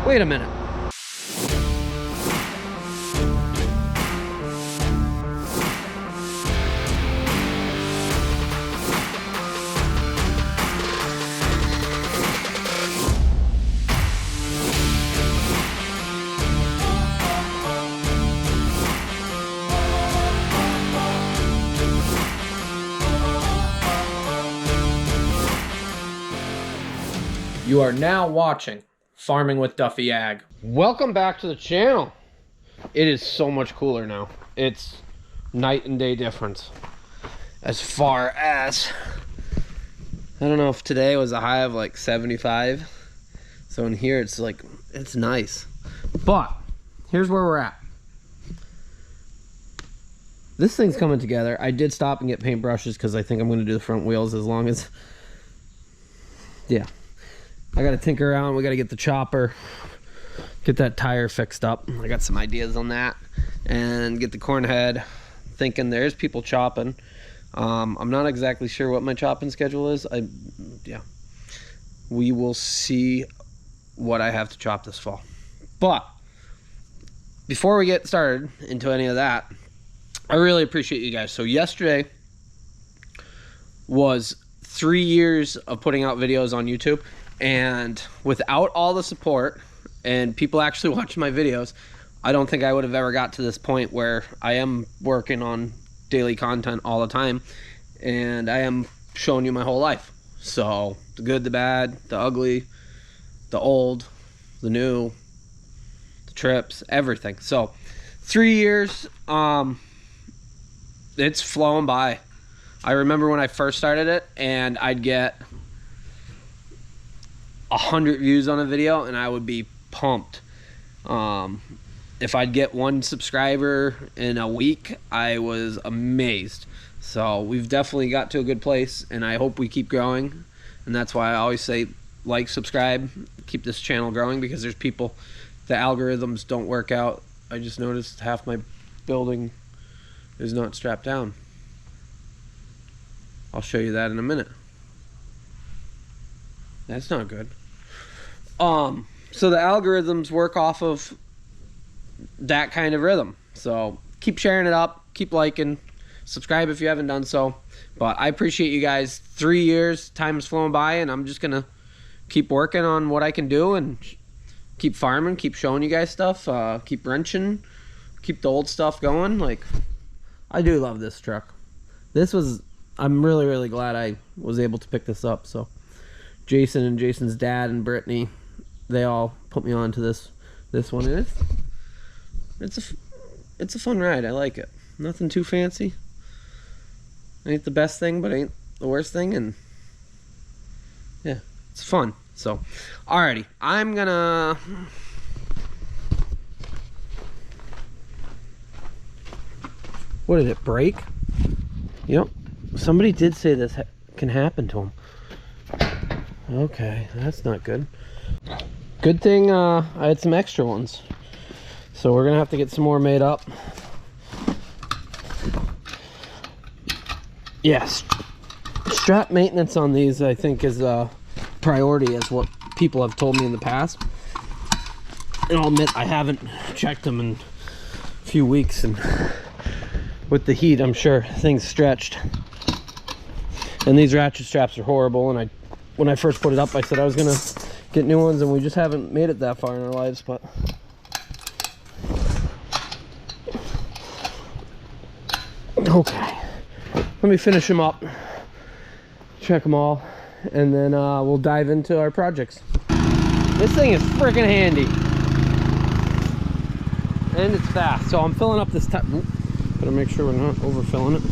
Wait a minute. You are now watching Farming with Duffy Ag. Welcome back to the channel. It is so much cooler now. It's night and day difference. As far as, I don't know if today was a high of like 75. So in here it's like, it's nice. But here's where we're at. This thing's coming together. I did stop and get paintbrushes because I think I'm going to do the front wheels as long as, yeah. I gotta tinker around. We gotta get the chopper, get that tire fixed up. I got some ideas on that, and get the corn head. Thinking there's people chopping. I'm not exactly sure what my chopping schedule is. Yeah, we will see what I have to chop this fall. But before we get started into any of that, I really appreciate you guys. So yesterday was 3 years of putting out videos on YouTube. And without all the support and people actually watching my videos, I don't think I would have ever got to this point where I am working on daily content all the time. And I am showing you my whole life. So the good, the bad, the ugly, the old, the new, the trips, everything. So 3 years, it's flowing by. I remember when I first started it and I'd get 100 views on a video and I would be pumped. If I'd get 1 subscriber in a week, I was amazed. So we've definitely got to a good place and I hope we keep growing. And that's why I always say like, subscribe, keep this channel growing, because there's people, the algorithms don't work out. I just noticed half my building is not strapped down. I'll show you that in a minute. That's not good. So the algorithms work off of that kind of rhythm. So keep sharing it up, keep liking, subscribe if you haven't done so. But I appreciate you guys. 3 years, time is flowing by, and I'm just gonna keep working on what I can do and keep farming, keep showing you guys stuff, keep wrenching, keep the old stuff going. Like, I do love this truck. I'm really, really glad I was able to pick this up. So Jason and Jason's dad and Brittany, they all put me on to this one, and it's a fun ride. I like it. Nothing too fancy. Ain't the best thing, but ain't the worst thing, and yeah, it's fun. So, alrighty, I'm gonna what did it break? Yep, somebody did say this can happen to them. Okay, that's not good. Good thing I had some extra ones. So we're gonna have to get some more made up. Yes, strap maintenance on these I think is a priority, as what people have told me in the past. And I'll admit I haven't checked them in a few weeks, and with the heat I'm sure things stretched. And these ratchet straps are horrible, and when I first put it up I said I was gonna get new ones, and we just haven't made it that far in our lives. But okay, let me finish them up, check them all, and then we'll dive into our projects. This thing is freaking handy and it's fast. So I'm filling up this time. Better make sure we're not overfilling it.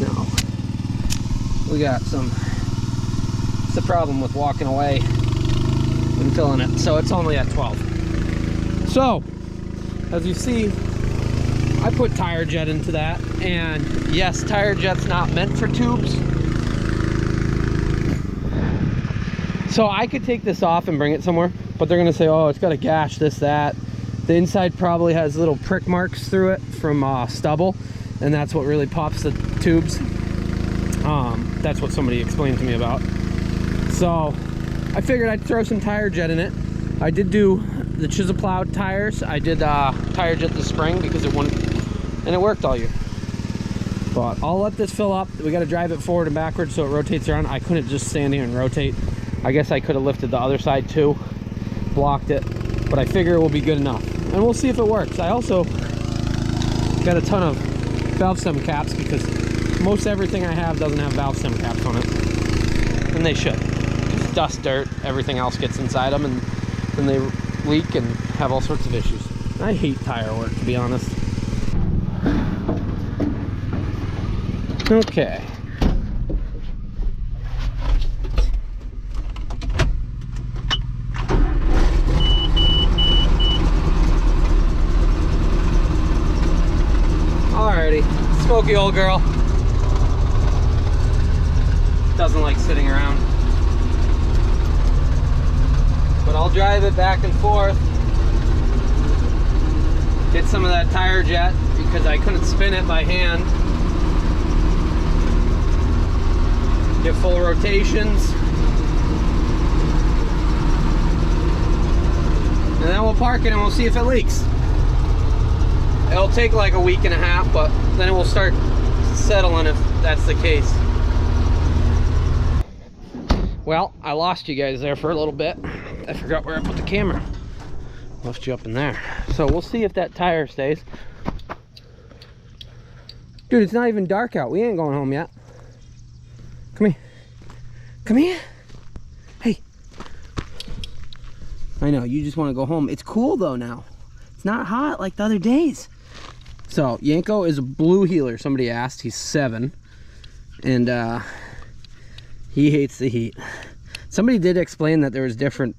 No, we got some. It's the problem with walking away and filling it. So it's only at 12. So as you see, I put tire jet into that, and yes, tire jet's not meant for tubes. So I could take this off and bring it somewhere, but they're gonna say, oh, it's got a gash, this, that. The inside probably has little prick marks through it from stubble, and that's what really pops the tubes. That's what somebody explained to me about. So I figured I'd throw some tire jet in it. I did do the chisel plowed tires. I did tire jet this spring because it wouldn't, and it worked all year. But I'll let this fill up. We got to drive it forward and backwards so it rotates around. I couldn't just stand here and rotate. I guess I could have lifted the other side too, blocked it, but I figure it will be good enough. And we'll see if it works. I also got a ton of valve stem caps because most everything I have doesn't have valve stem caps on it. And they should. Just dust, dirt, everything else gets inside them, and then they leak and have all sorts of issues. I hate tire work, to be honest. Okay. Alrighty, smoky old girl. Doesn't like sitting around. But I'll drive it back and forth. Get some of that tire jet because I couldn't spin it by hand. Get full rotations. And then we'll park it and we'll see if it leaks. It'll take like a week and a half, but then it will start settling if that's the case. Well, I lost you guys there for a little bit. I forgot where I put the camera. Left you up in there. So we'll see if that tire stays. Dude, it's not even dark out. We ain't going home yet. Come here. Come here. Hey. I know, you just want to go home. It's cool though now. It's not hot like the other days. So, Yanko is a blue heeler. Somebody asked. He's 7. And he hates the heat. Somebody did explain that there was different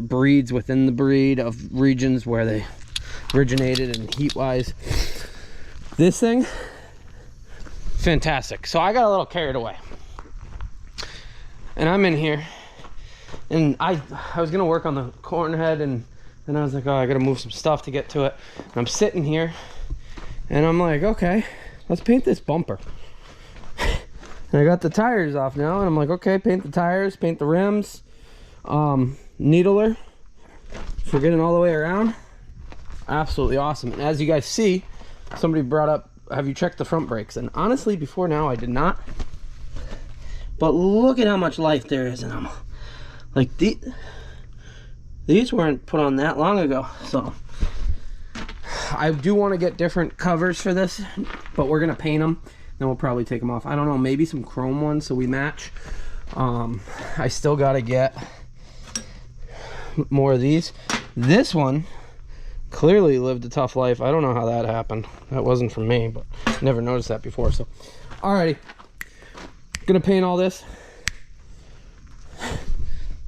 breeds within the breed of regions where they originated and heat-wise. This thing, fantastic. So I got a little carried away. And I'm in here. And I was going to work on the corn head, and then I was like, oh, I got to move some stuff to get to it. And I'm sitting here, and I'm like, okay, let's paint this bumper. And I got the tires off now, and I'm like, okay, paint the tires, paint the rims, needler for getting all the way around. Absolutely awesome. And as you guys see, somebody brought up, have you checked the front brakes? And honestly, before now, I did not. But look at how much life there is in them. Like, these weren't put on that long ago. So I do want to get different covers for this, but we're going to paint them. Then we'll probably take them off. I don't know, maybe some chrome ones so we match. I still got to get more of these. This one clearly lived a tough life. I don't know how that happened. That wasn't from me, but never noticed that before. So, alrighty. Gonna paint all this.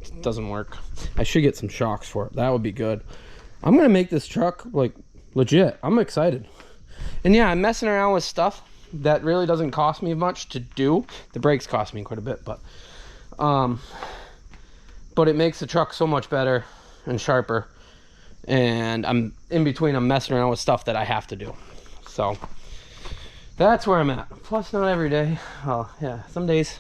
It doesn't work. I should get some shocks for it. That would be good. I'm gonna make this truck like legit. I'm excited. And yeah, I'm messing around with stuff that really doesn't cost me much to do. The brakes cost me quite a bit, but it makes the truck so much better and sharper. And I'm in between, I'm messing around with stuff that I have to do. So that's where I'm at. Plus, not every day. Oh yeah, some days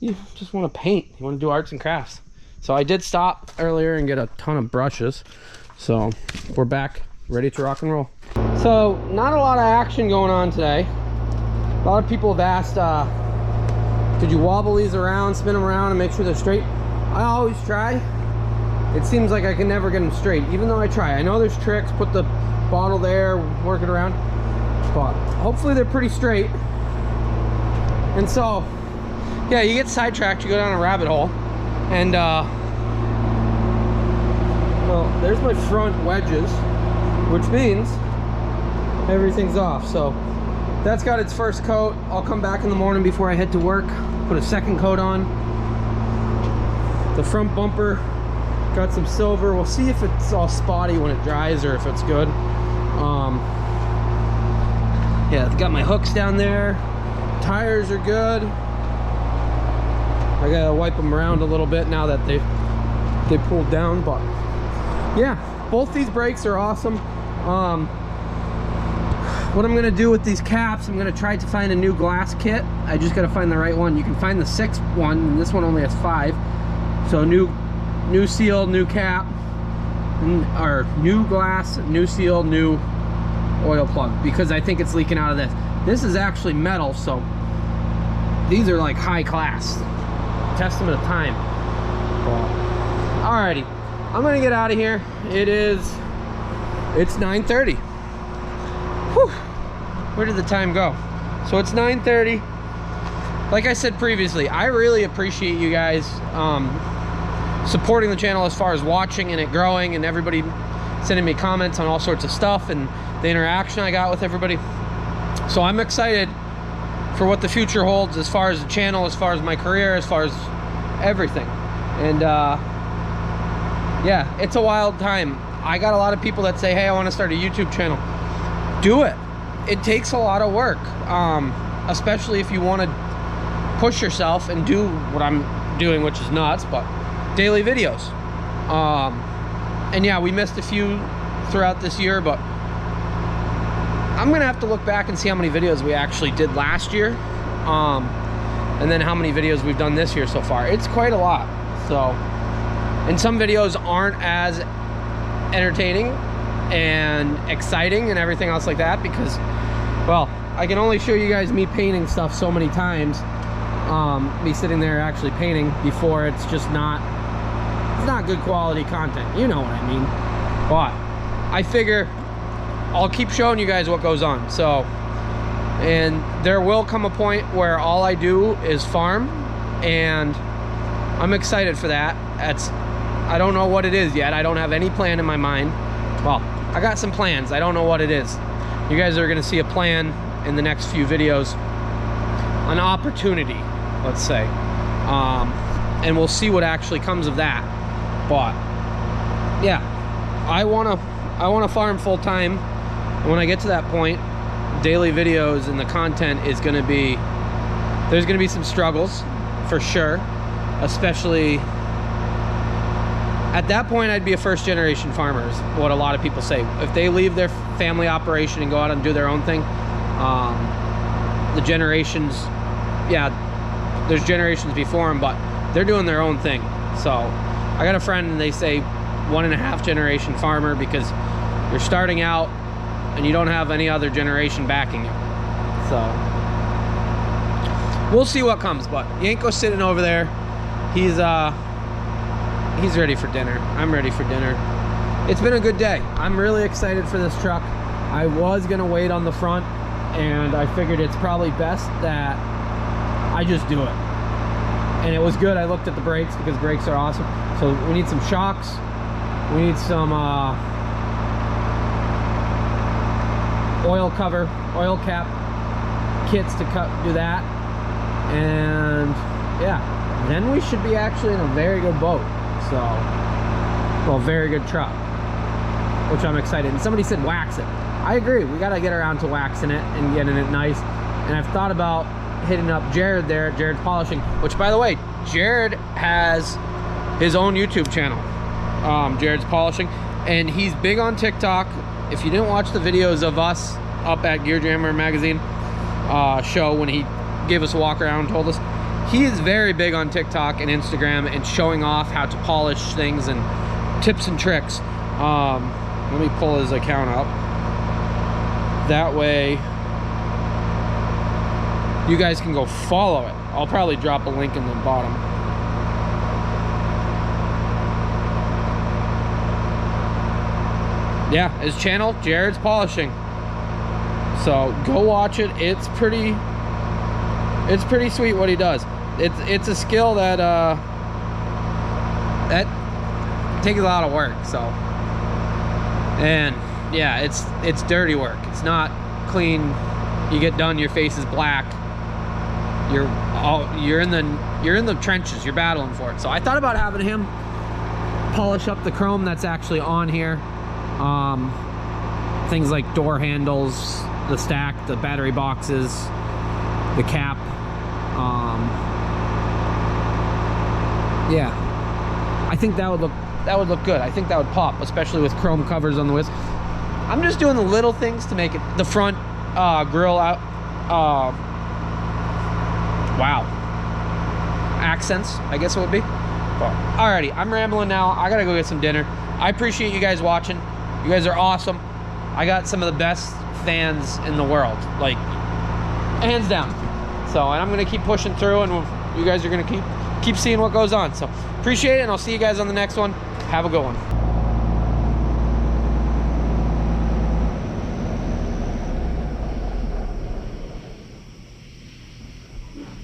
you just want to paint. You want to do arts and crafts. So I did stop earlier and get a ton of brushes. So we're back, ready to rock and roll. So not a lot of action going on today. A lot of people have asked, could you wobble these around, spin them around and make sure they're straight? I always try. It seems like I can never get them straight, even though I try. I know there's tricks, put the bottle there, work it around, but hopefully they're pretty straight. And so, yeah, you get sidetracked, you go down a rabbit hole, and well, there's my front wedges, which means everything's off. So that's got its first coat. I'll come back in the morning before I head to work, put a second coat on. The front bumper got some silver. We'll see if it's all spotty when it dries or if it's good. Yeah, got my hooks down there. Tires are good. I gotta wipe them around a little bit now that they pulled down, but yeah, both these brakes are awesome. What I'm gonna do with these caps, I'm gonna try to find a new glass kit. I just gotta find the right one. You can find the 6th one, and this one only has 5. So new seal, new cap, or new glass, new seal, new oil plug, because I think it's leaking out of this. This is actually metal, so these are like high class. Testament of time. Alrighty, I'm gonna get out of here. It's 9:30. Whew. Where did the time go? So it's 9:30. Like I said previously, I really appreciate you guys supporting the channel as far as watching and it growing, and everybody sending me comments on all sorts of stuff and the interaction I got with everybody. So I'm excited for what the future holds as far as the channel, as far as my career, as far as everything. And yeah, it's a wild time. I got a lot of people that say, hey, I want to start a YouTube channel. Do it. It takes a lot of work, especially if you want to push yourself and do what I'm doing, which is nuts, but daily videos. And yeah, we missed a few throughout this year, but I'm gonna have to look back and see how many videos we actually did last year, and then how many videos we've done this year so far. It's quite a lot. So, and some videos aren't as entertaining and exciting and everything else like that, because, well, I can only show you guys me painting stuff so many times, me sitting there actually painting, before it's just not, it's not good quality content, you know what I mean. But I figure I'll keep showing you guys what goes on. So, and there will come a point where all I do is farm, and I'm excited for that. I don't know what it is yet. I don't have any plan in my mind. Well, I got some plans. I don't know what it is. You guys are gonna see a plan in the next few videos, an opportunity, let's say, and we'll see what actually comes of that. But yeah, I wanna farm full time. When I get to that point, daily videos and the content is gonna be, there's gonna be some struggles for sure, especially at that point. I'd be a first generation farmer, is what a lot of people say. If they leave their family operation and go out and do their own thing, the generations, yeah, there's generations before them, but they're doing their own thing. So I got a friend, and they say 1.5 generation farmer, because you're starting out and you don't have any other generation backing you. So we'll see what comes. But Yanko's sitting over there. He's ready for dinner. I'm ready for dinner. It's been a good day. I'm really excited for this truck. I was gonna wait on the front, and I figured it's probably best that I just do it. And it was good. I looked at the brakes, because brakes are awesome. So we need some shocks. We need some oil cap kits to do that. And yeah, then we should be actually in a very good boat. So, well, very good truck, which I'm excited. And somebody said wax it. I agree. We got to get around to waxing it and getting it nice. And I've thought about hitting up Jared there at Jared's Polishing, which, by the way, Jared has his own YouTube channel, Jared's Polishing, and he's big on TikTok. If you didn't watch the videos of us up at Gear Jammer magazine show, when he gave us a walk around and told us, he is very big on TikTok and Instagram and showing off how to polish things and tips and tricks. Let me pull his account up. That way you guys can go follow it. I'll probably drop a link in the bottom. Yeah, his channel, Jared's Polishing. So go watch it. It's pretty sweet what he does. It's a skill that that takes a lot of work. So, and yeah, it's dirty work. It's not clean. You get done, your face is black. You're in the trenches. You're battling for it. So I thought about having him polish up the chrome that's actually on here. Things like door handles, the stack, the battery boxes, the cap. Yeah, I think that would look good. I think that would pop, especially with chrome covers on the wheels. I'm just doing the little things to make it, the front grill out. Wow, accents, I guess it would be. But, alrighty, I'm rambling now. I gotta go get some dinner. I appreciate you guys watching. You guys are awesome. I got some of the best fans in the world, like hands down. So, and I'm gonna keep pushing through, and you guys are gonna keep seeing what goes on. So appreciate it, and I'll see you guys on the next one. Have a good one.